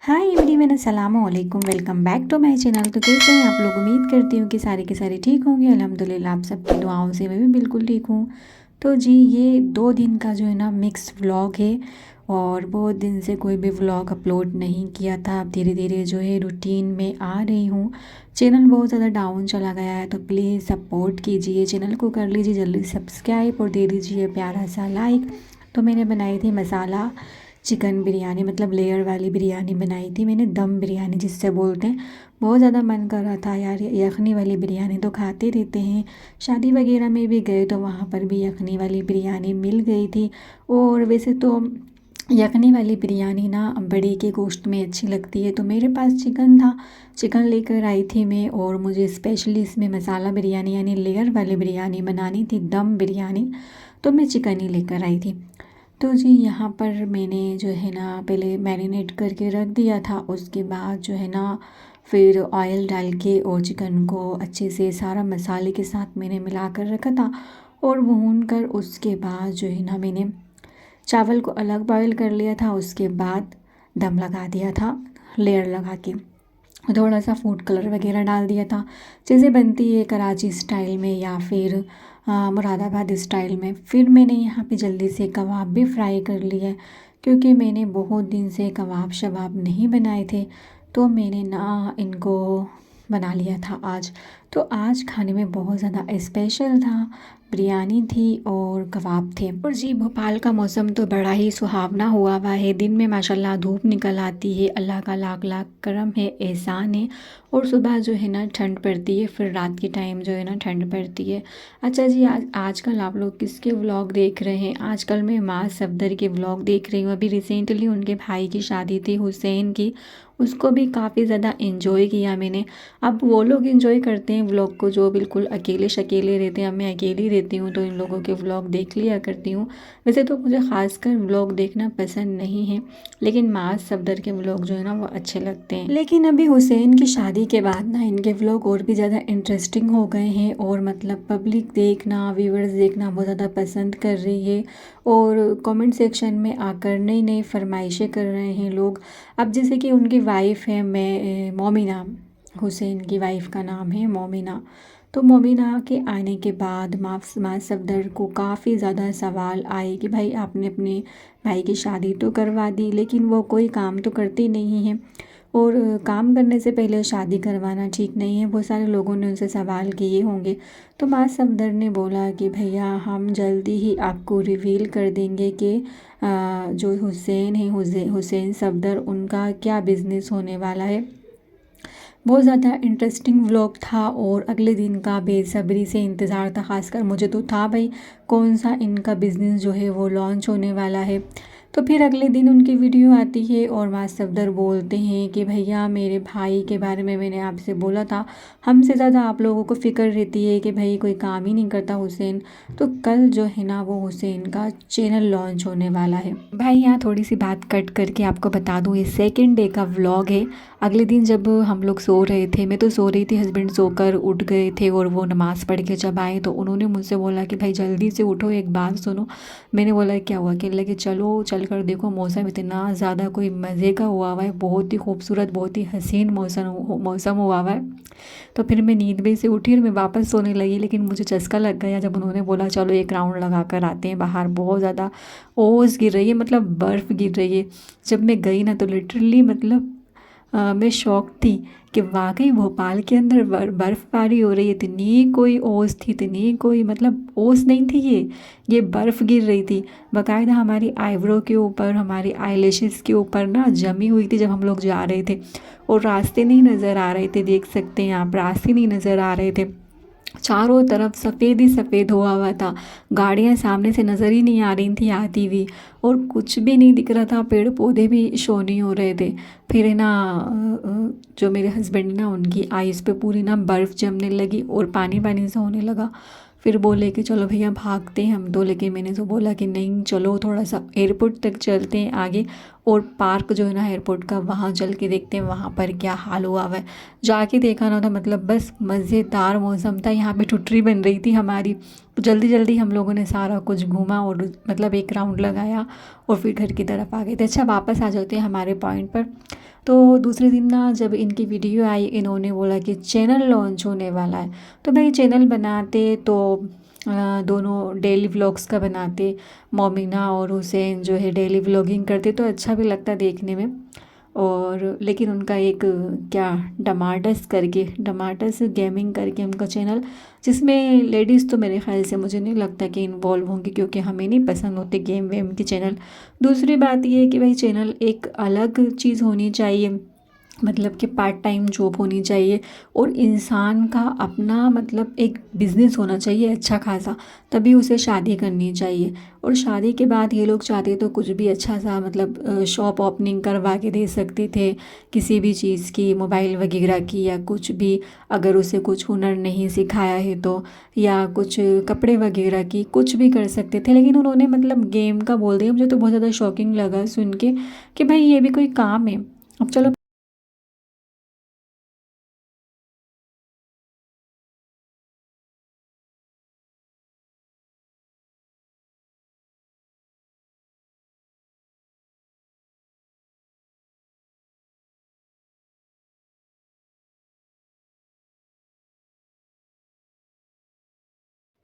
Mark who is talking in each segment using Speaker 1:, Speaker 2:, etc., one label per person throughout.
Speaker 1: हाय everyone, अस्सलाम वालेकुम। Welcome back to my channel. तो कैसे हैं आप लोग? उम्मीद करती हूँ कि सारे के सारे ठीक होंगे। अल्हम्दुलिल्लाह आप सबकी दुआओं से मैं भी बिल्कुल ठीक हूँ। तो जी, ये 2 दिन का जो है ना मिक्स व्लॉग है, और बहुत दिन से कोई भी व्लॉग अपलोड नहीं किया था। अब धीरे धीरे जो है रूटीन में आ रही हूँ। चैनल बहुत ज़्यादा डाउन चला गया है, तो प्लीज़ सपोर्ट कीजिए। चैनल को कर लीजिए जल्दी सब्सक्राइब और दे दीजिए प्यारा सा लाइक। तो मैंने बनाई थी मसाला चिकन बिरयानी, मतलब लेयर वाली बिरयानी बनाई थी मैंने, दम बिरयानी जिससे बोलते हैं। बहुत ज़्यादा मन कर रहा था यार, यखनी वाली बिरयानी तो खाते रहते हैं। शादी वगैरह में भी गए तो वहाँ पर भी यखनी वाली बिरयानी मिल गई थी। और वैसे तो यखनी वाली बिरयानी ना बड़ी के गोश्त में अच्छी लगती है, तो मेरे पास चिकन था, चिकन लेकर आई थी मैं। और मुझे स्पेशली इसमें मसाला बिरयानी यानी लेयर वाली बिरयानी बनानी थी, दम बिरयानी, तो मैं चिकन ही लेकर आई थी। तो जी, यहाँ पर मैंने जो है ना पहले मैरिनेट करके रख दिया था। उसके बाद जो है ना फिर ऑयल डाल के और चिकन को अच्छे से सारा मसाले के साथ मैंने मिला कर रखा था, और भून कर उसके बाद जो है ना मैंने चावल को अलग बॉयल कर लिया था। उसके बाद दम लगा दिया था लेयर लगा के, थोड़ा सा फूड कलर वगैरह डाल दिया था। जैसे बनती है कराची स्टाइल में या फिर मुरादाबाद स्टाइल में। फिर मैंने यहाँ पे जल्दी से कबाब भी फ्राई कर लिए, क्योंकि मैंने बहुत दिन से कबाब शबाब नहीं बनाए थे, तो मैंने ना इनको बना लिया था आज। तो आज खाने में बहुत ज़्यादा स्पेशल था, बिरयानी थी और कबाब थे। और जी, भोपाल का मौसम तो बड़ा ही सुहावना हुआ हुआ है। दिन में माशाल्लाह धूप निकल आती है, अल्लाह का लाख लाख करम है, एहसान है। और सुबह जो है ना ठंड पड़ती है, फिर रात के टाइम जो है ना ठंड पड़ती है। अच्छा जी, आजकल आप लोग किसके व्लॉग देख रहे हैं? आजकल मैं माँ सफदर के व्लॉग देख रही हूँ। अभी रिसेंटली उनके भाई की शादी थी, हुसैन की, उसको भी काफ़ी ज़्यादा इन्जॉय किया मैंने। अब वो लोग इन्जॉय करते हैं व्लॉग को जो बिल्कुल अकेले शकेले रहते हैं। अब मैं अकेली रहती हूँ तो इन लोगों के व्लॉग देख लिया करती हूँ। वैसे तो मुझे ख़ासकर व्लॉग देखना पसंद नहीं है, लेकिन माज सफदर के व्लॉग जो है ना वो अच्छे लगते हैं। लेकिन अभी हुसैन की शादी के बाद ना इनके व्लॉग और भी ज़्यादा इंटरेस्टिंग हो गए हैं, और मतलब पब्लिक देखना, व्यूवर्स देखना बहुत ज़्यादा पसंद कर रही है। और कमेंट सेक्शन में आकर नई नई फरमाइशें कर रहे हैं लोग। अब जैसे कि उनकी वाइफ है मैं मोमिना, हुसैन की वाइफ का नाम है मोमिना। तो मोमिना के आने के बाद माँ सफदर को काफ़ी ज़्यादा सवाल आए कि भाई आपने अपने भाई की शादी तो करवा दी, लेकिन वो कोई काम तो करती नहीं है, और काम करने से पहले शादी करवाना ठीक नहीं है। बहुत सारे लोगों ने उनसे सवाल किए होंगे। तो माँ सफदर ने बोला कि भैया हम जल्दी ही आपको रिवील कर देंगे कि जो हुसैन है, हुसैन सफदर, उनका क्या बिज़नेस होने वाला है। बहुत ज़्यादा इंटरेस्टिंग व्लॉग था, और अगले दिन का बेसब्री से इंतज़ार था। ख़ासकर मुझे तो था भाई, कौन सा इनका बिज़नेस जो है वो लॉन्च होने वाला है। तो फिर अगले दिन उनकी वीडियो आती है और माँ सफदर बोलते हैं कि भैया मेरे भाई के बारे में मैंने आपसे बोला था, हमसे ज़्यादा आप लोगों को फ़िक्र रहती है कि भाई कोई काम ही नहीं करता हुसैन। तो कल जो है ना वो हुसैन का चैनल लॉन्च होने वाला है। भाई यहाँ थोड़ी सी बात कट करके आपको बता दूँ, ये सेकेंड डे का व्लॉग है। अगले दिन जब हम लोग सो रहे थे, मैं तो सो रही थी, हस्बैंड सोकर उठ गए थे, और वो नमाज़ पढ़ के जब आए तो उन्होंने मुझसे बोला कि भाई जल्दी से उठो, एक बात सुनो। मैंने बोला क्या हुआ? कहने लगे चलो चल कर देखो, मौसम इतना ज़्यादा कोई मज़े का हुआ हुआ है, बहुत ही खूबसूरत, बहुत ही हसीन मौसम हुआ हुआ है। तो फिर मैं नींद में से उठी और मैं वापस सोने लगी, लेकिन मुझे चस्का लग गया जब उन्होंने बोला चलो एक राउंड लगा कर आते हैं बाहर। बहुत ज़्यादा ओस गिर रही है, मतलब बर्फ़ गिर रही है। जब मैं गई ना तो लिटरली मतलब मैं शॉक थी कि वाकई भोपाल के अंदर बर्फ़बारी हो रही है। इतनी कोई ओस थी, इतनी कोई मतलब ओस नहीं थी, ये बर्फ़ गिर रही थी बाकायदा हमारी आईब्रो के ऊपर, हमारी आईलैशेस के ऊपर ना जमी हुई थी जब हम लोग जा रहे थे। और रास्ते नहीं नज़र आ रहे थे, देख सकते हैं आप, रास्ते नहीं नज़र आ रहे थे। चारों तरफ सफ़ेद ही सफ़ेद हुआ हुआ था, गाड़ियाँ सामने से नज़र ही नहीं आ रही थी आती हुई, और कुछ भी नहीं दिख रहा था, पेड़ पौधे भी शो नहीं हो रहे थे। फिर है ना जो मेरे हस्बैंड ना उनकी आइज़ पे पूरी ना बर्फ़ जमने लगी और पानी पानी सा होने लगा। फिर बोले कि चलो भैया भागते हैं हम तो, लेकिन मैंने तो बोला कि नहीं चलो थोड़ा सा एयरपोर्ट तक चलते हैं आगे, और पार्क जो है ना एयरपोर्ट का, वहाँ चल के देखते हैं वहाँ पर क्या हाल हुआ हुआ है। जाके देखा ना, तो मतलब बस मज़ेदार मौसम था। यहाँ पे ठुठरी बन रही थी हमारी, तो जल्दी जल्दी हम लोगों ने सारा कुछ घूमा और मतलब एक राउंड लगाया और फिर घर की तरफ आ गए थे। अच्छा, वापस आ जाते हैं हमारे पॉइंट पर। तो दूसरे दिन ना जब इनकी वीडियो आई, इन्होंने बोला कि चैनल लॉन्च होने वाला है। तो भाई चैनल बनाते तो दोनों डेली व्लॉग्स का बनाते, मोमिना और हुसैन जो है डेली व्लॉगिंग करते, तो अच्छा भी लगता देखने में। और लेकिन उनका एक क्या डमाटस गेमिंग करके उनका चैनल, जिसमें लेडीज़ तो मेरे ख्याल से मुझे नहीं लगता कि इन्वॉल्व होंगी, क्योंकि हमें नहीं पसंद होते गेम वेम के चैनल। दूसरी बात ये है कि भाई चैनल एक अलग चीज़ होनी चाहिए, मतलब कि पार्ट टाइम जॉब होनी चाहिए, और इंसान का अपना मतलब एक बिज़नेस होना चाहिए अच्छा खासा, तभी उसे शादी करनी चाहिए। और शादी के बाद ये लोग चाहते तो कुछ भी अच्छा सा मतलब शॉप ओपनिंग करवा के दे सकते थे, किसी भी चीज़ की, मोबाइल वगैरह की या कुछ भी, अगर उसे कुछ हुनर नहीं सिखाया है तो, या कुछ कपड़े वगैरह की कुछ भी कर सकते थे। लेकिन उन्होंने मतलब गेम का बोल दिया। मुझे तो बहुत ज़्यादा शॉकिंग लगा सुन के कि भाई ये भी कोई काम है। अब चलो,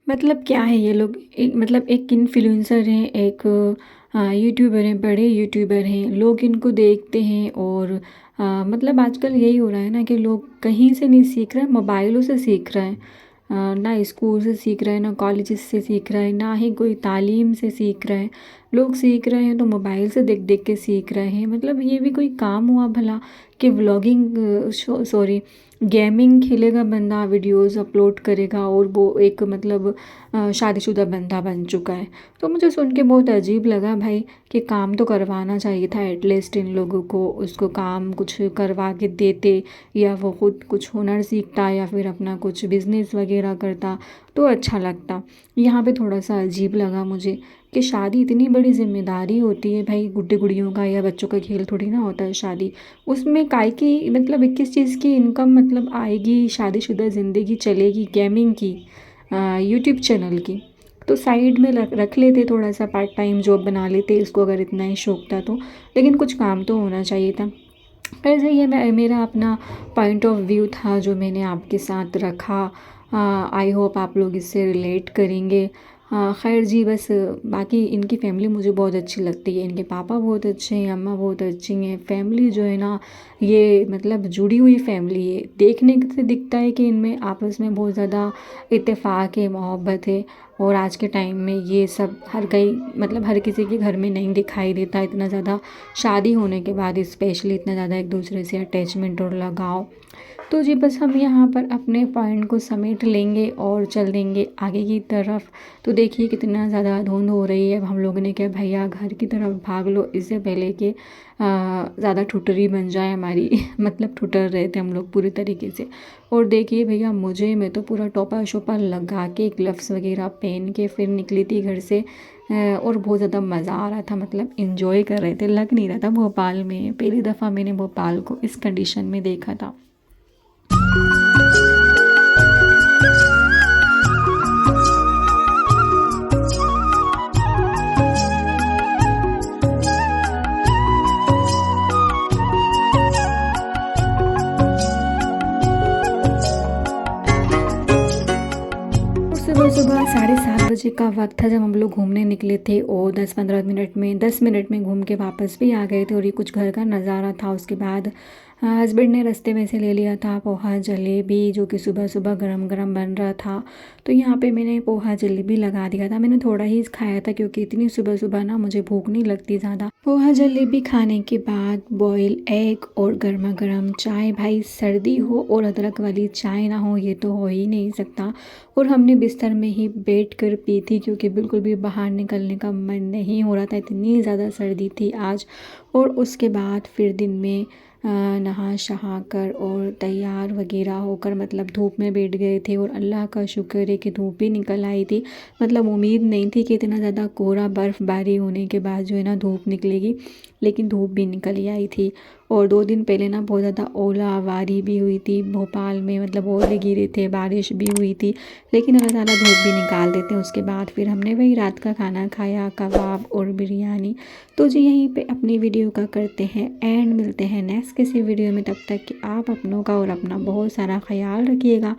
Speaker 1: मतलब क्या है ये लोग, एक मतलब एक इन्फ्लुएंसर हैं, एक यूट्यूबर हैं, बड़े यूट्यूबर हैं, लोग इनको देखते हैं। और मतलब आजकल यही हो रहा है ना कि लोग कहीं से नहीं सीख रहे हैं, मोबाइलों से सीख रहे हैं। ना स्कूल से सीख रहे हैं, ना कॉलेज से सीख रहे हैं, ना ही कोई तालीम से सीख रहे हैं। लोग सीख रहे हैं तो मोबाइल से देख देख के सीख रहे हैं। मतलब ये भी कोई काम हुआ भला कि व्लॉगिंग, सॉरी, गेमिंग खेलेगा बंदा, वीडियोस अपलोड करेगा, और वो एक मतलब शादीशुदा बंदा बन चुका है। तो मुझे सुन के बहुत अजीब लगा भाई, कि काम तो करवाना चाहिए था एटलीस्ट इन लोगों को, उसको काम कुछ करवा के देते, या वो खुद कुछ हुनर सीखता, या फिर अपना कुछ बिज़नेस वगैरह करता, तो अच्छा लगता। यहाँ पे थोड़ा सा अजीब लगा मुझे कि शादी इतनी बड़ी जिम्मेदारी होती है भाई, गुड्डे गुड़ियों का या बच्चों का खेल थोड़ी ना होता है शादी। उसमें काय की मतलब 21 चीज़ की इनकम मतलब आएगी, शादीशुदा ज़िंदगी चलेगी गेमिंग की, यूट्यूब चैनल की। तो साइड में रख लेते, थोड़ा सा पार्ट टाइम जॉब बना लेते इसको, अगर इतना ही शौक था तो। लेकिन कुछ काम तो होना चाहिए था। ऐसे ये मेरा अपना पॉइंट ऑफ व्यू था जो मैंने आपके साथ रखा। आई होप आप लोग इससे रिलेट करेंगे। खैर जी, बस बाकी इनकी फैमिली मुझे बहुत अच्छी लगती है। इनके पापा बहुत अच्छे हैं, अम्मा बहुत अच्छी हैं। फैमिली जो है ना, ये मतलब जुड़ी हुई फैमिली है। देखने से दिखता है कि इनमें आपस में बहुत ज़्यादा इत्तेफाक है, मोहब्बत है। और आज के टाइम में ये सब हर कई मतलब हर किसी के घर में नहीं दिखाई देता इतना ज़्यादा, शादी होने के बाद स्पेशली इतना ज़्यादा एक दूसरे से अटैचमेंट और लगाव। तो जी बस हम यहाँ पर अपने पॉइंट को समेट लेंगे और चल देंगे आगे की तरफ। तो देखिए कितना ज़्यादा धुंध हो रही है। अब हम लोगों ने क्या, भैया घर की तरफ भाग लो, इससे पहले कि ज़्यादा ठुटरी बन जाए हमारी मतलब ठुटर रहे थे हम लोग पूरी तरीके से। और देखिए भैया, मैं तो पूरा टोपा शोपा लगा के, ग्लव्स वगैरह पहन के फिर निकली थी घर से। और बहुत ज़्यादा मज़ा आ रहा था, मतलब इन्जॉय कर रहे थे। लग नहीं रहा था भोपाल में, पहली दफ़ा मैंने भोपाल को इस कंडीशन में देखा था। सुबह सुबह 7:30 बजे का वक्त था जब हम लोग घूमने निकले थे, और 10 मिनट में घूम के वापस भी आ गए थे। और ये कुछ घर का नज़ारा था। उसके बाद हस्बैंड ने रास्ते में से ले लिया था पोहा जलेबी, जो कि सुबह सुबह गरम गरम बन रहा था। तो यहाँ पे मैंने पोहा जलेबी लगा दिया था। मैंने थोड़ा ही खाया था, क्योंकि इतनी सुबह सुबह ना मुझे भूख नहीं लगती ज़्यादा। पोहा जलेबी खाने के बाद बॉयल एग और गर्मा गर्म चाय। भाई सर्दी हो और अदरक वाली चाय ना हो, ये तो हो ही नहीं सकता। और हमने बिस्तर में ही बैठ कर पी थी, क्योंकि बिल्कुल भी बाहर निकलने का मन नहीं हो रहा था, इतनी ज़्यादा सर्दी थी आज। और उसके बाद फिर दिन में नहा शहा कर और तैयार वगैरह होकर मतलब धूप में बैठ गए थे। और अल्लाह का शुक्र है कि धूप भी निकल आई थी। मतलब उम्मीद नहीं थी कि इतना ज़्यादा कोहरा बर्फ़बारी होने के बाद जो है ना धूप निकलेगी, लेकिन धूप भी निकल ही आई थी। और 2 दिन पहले ना बहुत ज़्यादा ओलावृष्टि भी हुई थी भोपाल में, मतलब ओले गिरे थे, बारिश भी हुई थी, लेकिन अल्लाह ताला धूप भी निकाल देते हैं। उसके बाद फिर हमने वही रात का खाना खाया, कबाब और बिरयानी। तो जी यहीं पे अपनी वीडियो का करते हैं एंड, मिलते हैं नेक्स्ट किसी वीडियो में। तब तक कि आप अपनों का और अपना बहुत सारा ख्याल रखिएगा,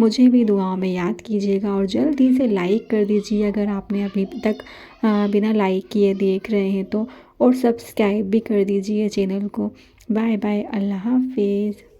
Speaker 1: मुझे भी दुआओं में याद कीजिएगा और जल्दी से लाइक कर दीजिए अगर आपने अभी तक बिना लाइक किए देख रहे हैं तो, और सब्सक्राइब भी कर दीजिए चैनल को। बाय बाय, अल्लाह हाफिज़।